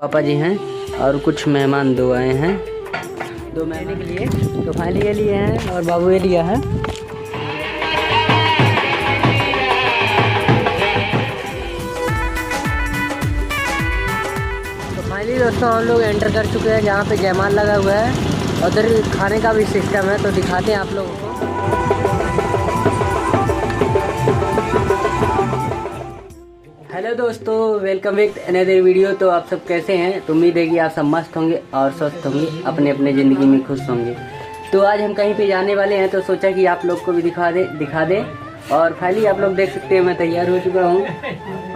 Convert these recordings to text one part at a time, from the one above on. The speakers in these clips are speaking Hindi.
पापा जी हैं और कुछ मेहमान दो आए हैं, 2 महीने के लिए। तो फाइनली ये लिए हैं और बाबू ये लिया है। तो फाइनली दोस्तों हम लोग एंटर कर चुके हैं जहाँ पे जयमाल लगा हुआ है। उधर खाने का भी सिस्टम है, तो दिखाते हैं आप लोगों को। हेलो दोस्तों, वेलकम बैक अनदर वीडियो। तो आप सब कैसे हैं? तो उम्मीद है कि आप सब मस्त होंगे और स्वस्थ होंगे, अपने अपने ज़िंदगी में खुश होंगे। तो आज हम कहीं पे जाने वाले हैं, तो सोचा कि आप लोग को भी दिखा दें। और फाइनली आप लोग देख सकते हैं मैं तैयार हो चुका हूँ।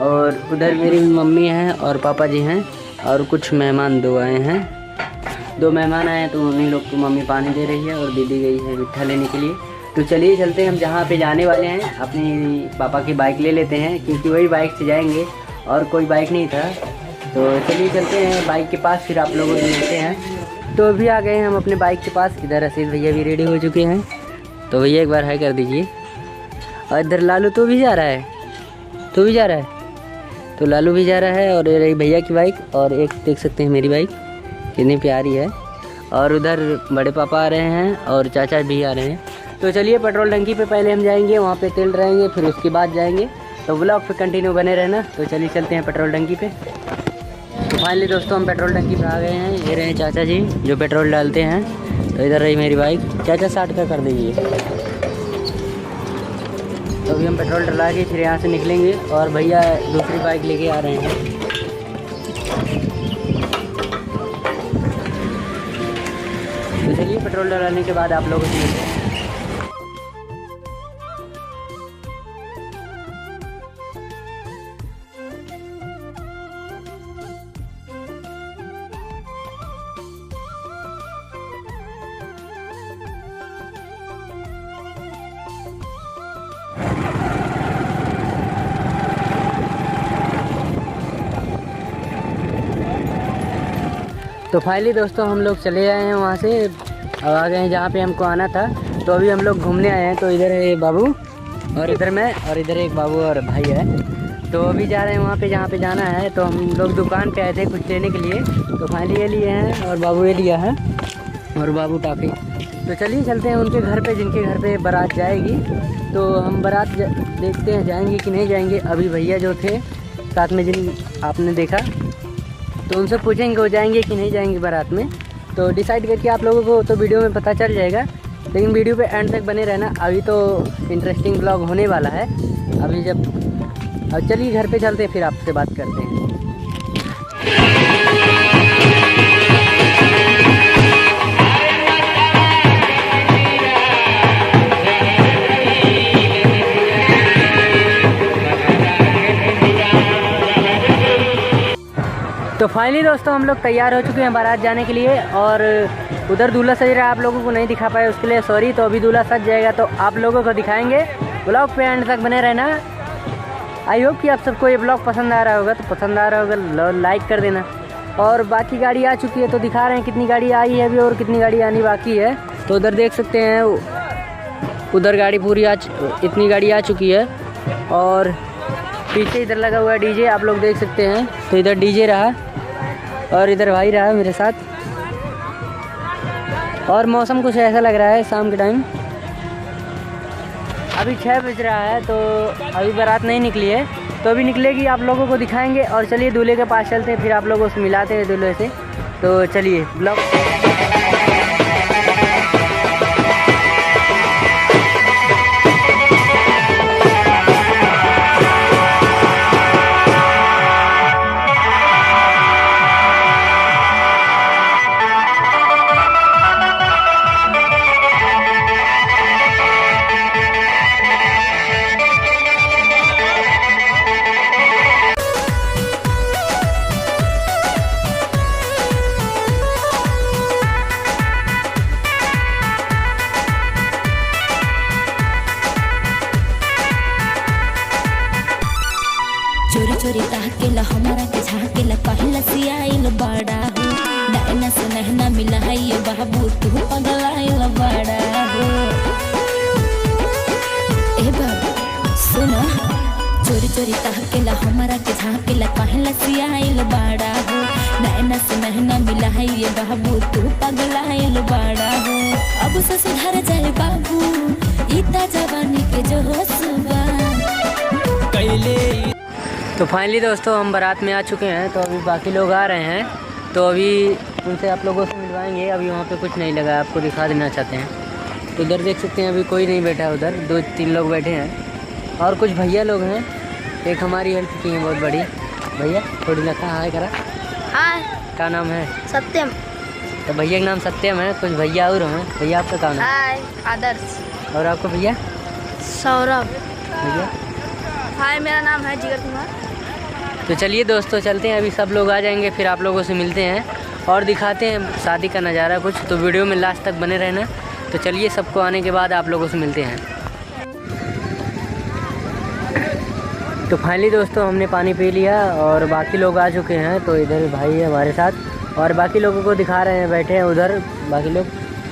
और उधर मेरी मम्मी हैं और पापा जी हैं और कुछ मेहमान दो आए हैं। 2 मेहमान आए हैं, तो उन्हीं लोग को मम्मी पानी दे रही है और दीदी गई है मिठा लेने के लिए। तो चलिए चलते हैं, हम जहाँ पे जाने वाले हैं अपनी पापा की बाइक ले लेते हैं, क्योंकि वही बाइक से जाएंगे और कोई बाइक नहीं था। तो चलिए चलते हैं बाइक के पास, फिर आप लोगों को मिलते हैं। तो अभी आ गए हैं हम अपने बाइक के पास। इधर असीस भैया भी रेडी हो चुके हैं, तो भैया एक बार हाय कर दीजिए। और इधर लालू तो भी जा रहा है, तू भी जा रहा है, तो लालू भी जा रहा है। और ये रही भैया की बाइक, और एक देख सकते हैं मेरी बाइक कितनी प्यारी है। और उधर बड़े पापा आ रहे हैं और चाचा भी आ रहे हैं। तो चलिए पेट्रोल टंकी पे पहले हम जाएंगे, वहाँ पे तेल रहेंगे, फिर उसके बाद जाएंगे। तो ब्लॉग पे कंटिन्यू बने रहना। तो चलिए चलते हैं पेट्रोल टंकी पे। तो फाइनली दोस्तों हम पेट्रोल टंकी पे आ गए हैं। ये रहे चाचा जी जो पेट्रोल डालते हैं। तो इधर रही मेरी बाइक। चाचा 60 का कर दीजिए। तो अभी हम पेट्रोल डला के फिर यहाँ से निकलेंगे, और भैया दूसरी बाइक लेके आ रहे हैं। तो चलिए पेट्रोल डलाने के बाद आप लोगों से मिलते हैं। तो फाइनली दोस्तों हम लोग चले आए हैं वहाँ से, अब आ गए हैं जहाँ पे हमको आना था। तो अभी हम लोग घूमने आए हैं। तो इधर है बाबू और इधर मैं, और इधर एक बाबू और भाई है। तो अभी जा रहे हैं वहाँ पे जहाँ पे जाना है। तो हम लोग दुकान पे आए थे कुछ लेने के लिए। तो फाइनली ये लिए हैं और बाबू ये लिया है, और बाबू टाफी। तो चलिए चलते हैं उनके घर पे, जिनके घर पे बारात जाएगी। तो हम बारात देखते हैं जाएंगे कि नहीं जाएंगे। अभी भैया जो थे साथ में, जिन आपने देखा, तो उनसे पूछेंगे वो जाएंगे कि नहीं जाएंगे बारात में। तो डिसाइड करके आप लोगों को तो वीडियो में पता चल जाएगा, लेकिन वीडियो पे एंड तक बने रहना। अभी तो इंटरेस्टिंग ब्लॉग होने वाला है। अभी अब चलिए घर पे चलते हैं, फिर आपसे बात करते हैं। तो फाइनली दोस्तों हम लोग तैयार हो चुके हैं बारात जाने के लिए। और उधर दूल्हा सज रहा है, आप लोगों को नहीं दिखा पाए उसके लिए सॉरी। तो अभी दूल्हा सज जाएगा तो आप लोगों को दिखाएंगे। ब्लॉग पे एंड तक बने रहना। आई होप कि आप सबको ये ब्लॉग पसंद आ रहा होगा। तो पसंद आ रहा होगा लाइक कर देना। और बाकी गाड़ी आ चुकी है, तो दिखा रहे हैं कितनी गाड़ी आई है अभी और कितनी गाड़ी आनी बाकी है। तो उधर देख सकते हैं, उधर गाड़ी पूरी इतनी गाड़ी आ चुकी है। और पीछे इधर लगा हुआ है डीजे, आप लोग देख सकते हैं। तो इधर डीजे रहा और इधर भाई रहा मेरे साथ। और मौसम कुछ ऐसा लग रहा है शाम के टाइम, अभी 6 बज रहा है। तो अभी बारात नहीं निकली है, तो अभी निकलेगी, आप लोगों को दिखाएंगे। और चलिए दूल्हे के पास चलते हैं, फिर आप लोगों से मिलाते हैं दूल्हे से। तो चलिए ब्लॉग। चोरी चोरी ताकेला हमारा के झाकेला, कहला सियाइल बड़ा हो। नैना से नहना मिला है ये बाबू, तू पगलाइल बड़ा हो। ए बाबू सुना, चोरी चोरी ताकेला हमारा के झाकेला, कहला सियाइल बड़ा हो। नैना से नैना मिला है ये बाबू तू पगलाइल बड़ा हो। अब से सुधर जाए बाबू इतना जवानी के जो होशबा कैले। तो फाइनली दोस्तों हम बारात में आ चुके हैं। तो अभी बाकी लोग आ रहे हैं, तो अभी उनसे आप लोगों से मिलवाएंगे। अभी वहाँ पे कुछ नहीं लगा, आपको दिखा देना चाहते हैं। तो उधर देख सकते हैं अभी कोई नहीं बैठा है, उधर 2-3 लोग बैठे हैं और कुछ भैया लोग हैं। एक हमारी हेल्प की है बहुत बड़ी भैया, थोड़ी लखा हाय करा। हाय, क्या नाम है? सत्यम। तो भैया का नाम सत्यम है, कुछ भैया और हैं। भैया आपका क्या नाम है? हाय, आदर्श। और आपको भैया? सौरभ। भैया हाय, मेरा नाम है जिगर कुमार। तो चलिए दोस्तों चलते हैं, अभी सब लोग आ जाएंगे फिर आप लोगों से मिलते हैं और दिखाते हैं शादी का नज़ारा कुछ। तो वीडियो में लास्ट तक बने रहना। तो चलिए सबको आने के बाद आप लोगों से मिलते हैं। तो फाइनली दोस्तों हमने पानी पी लिया और बाकी लोग आ चुके हैं। तो इधर भाई है हमारे साथ और बाकी लोगों को दिखा रहे हैं, बैठे हैं उधर बाकी लोग।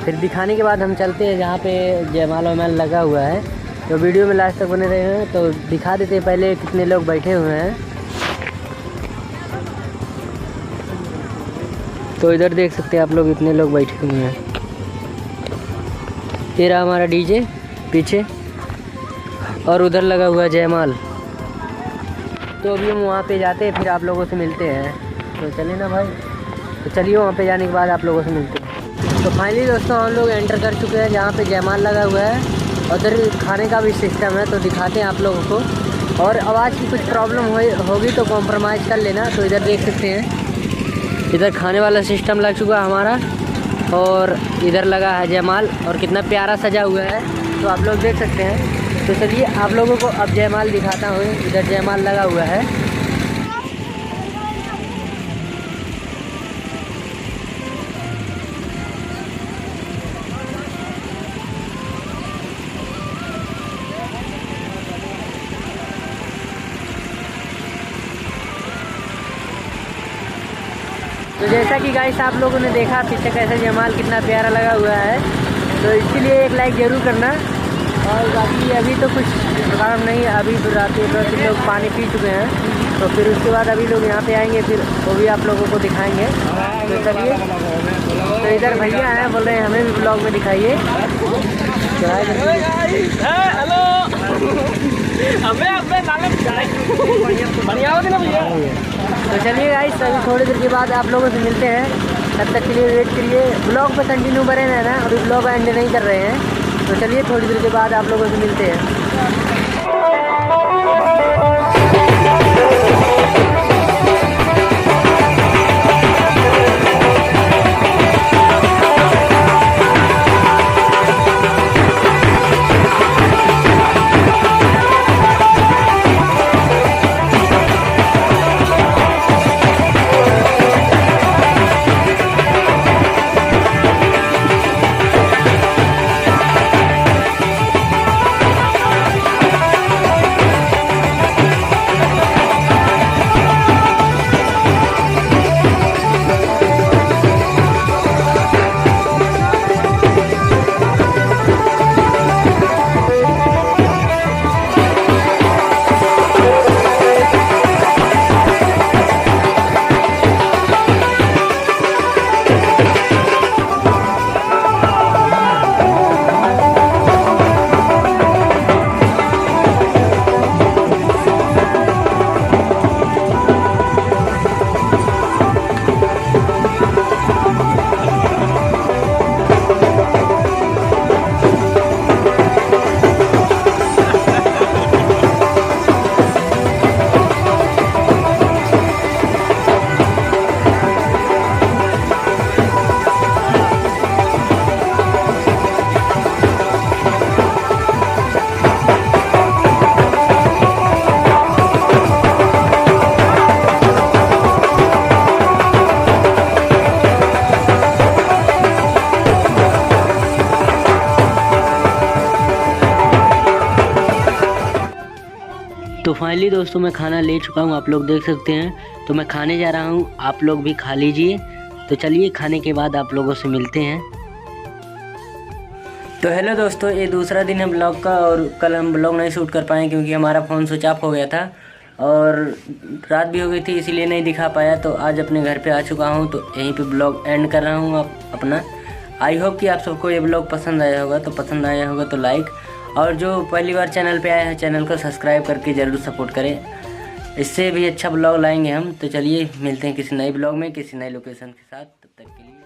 फिर दिखाने के बाद हम चलते हैं जहाँ पे जयमाल वयमाल लगा हुआ है। तो वीडियो में लास्ट तक बने रहे हैं। तो दिखा देते हैं पहले कितने लोग बैठे हुए हैं। तो इधर देख सकते हैं आप लोग, इतने लोग बैठे हुए हैं। ये रहा हमारा डीजे पीछे और उधर लगा हुआ है जयमाल। तो अभी हम वहाँ पे जाते हैं, फिर आप लोगों से मिलते हैं। तो चलिए ना भाई, तो चलिए वहाँ पे जाने के बाद आप लोगों से मिलते हैं। तो फाइनली दोस्तों हम लोग एंटर कर चुके हैं जहाँ पे जयमाल लगा हुआ है। उधर खाने का भी सिस्टम है, तो दिखाते हैं आप लोगों को। और आवाज़ की कुछ प्रॉब्लम होगी तो कॉम्प्रोमाइज़ कर लेना। तो इधर देख सकते हैं, इधर खाने वाला सिस्टम लग चुका है हमारा और इधर लगा है जयमाल और कितना प्यारा सजा हुआ है, तो आप लोग देख सकते हैं। तो चलिए आप लोगों को अब जयमाल दिखाता हूँ। इधर जयमाल लगा हुआ है। तो जैसा कि गाइस आप लोगों ने देखा पीछे कैसे जयमाल कितना प्यारा लगा हुआ है, तो इसीलिए एक लाइक ज़रूर करना। और बाकी अभी तो कुछ काम नहीं, अभी रात लोग पानी पी चुके हैं। तो फिर उसके बाद अभी लोग यहाँ पे आएंगे, फिर वो भी आप लोगों को दिखाएंगे। तो चलिए, तो इधर भैया हैं, बोल रहे हैं हमें भी ब्लॉग में दिखाइए। तो चलिए गाइस अभी थोड़ी देर के बाद आप लोगों से मिलते हैं। तब तक के लिए वेट करिए, ब्लॉग पे कंटिन्यू बने रहना। अभी ब्लॉग एंड नहीं कर रहे हैं। तो चलिए थोड़ी देर के बाद आप लोगों से मिलते हैं। तो फाइनली दोस्तों मैं खाना ले चुका हूँ, आप लोग देख सकते हैं। तो मैं खाने जा रहा हूँ, आप लोग भी खा लीजिए। तो चलिए खाने के बाद आप लोगों से मिलते हैं। तो हेलो दोस्तों, ये दूसरा दिन है ब्लॉग का और कल हम ब्लॉग नहीं शूट कर पाए क्योंकि हमारा फ़ोन स्विच ऑफ हो गया था। और रात भी हो गई थी इसीलिए नहीं दिखा पाया। तो आज अपने घर पे आ चुका हूँ, तो यहीं पे ब्लॉग एंड कर रहा हूँ अपना। आई होप कि आप सबको ये ब्लॉग पसंद आया होगा, तो पसंद आया होगा तो लाइक, और जो पहली बार चैनल पे आया है चैनल को सब्सक्राइब करके ज़रूर सपोर्ट करें। इससे भी अच्छा ब्लॉग लाएंगे हम। तो चलिए मिलते हैं किसी नए ब्लॉग में किसी नए लोकेशन के साथ, तब तक के लिए।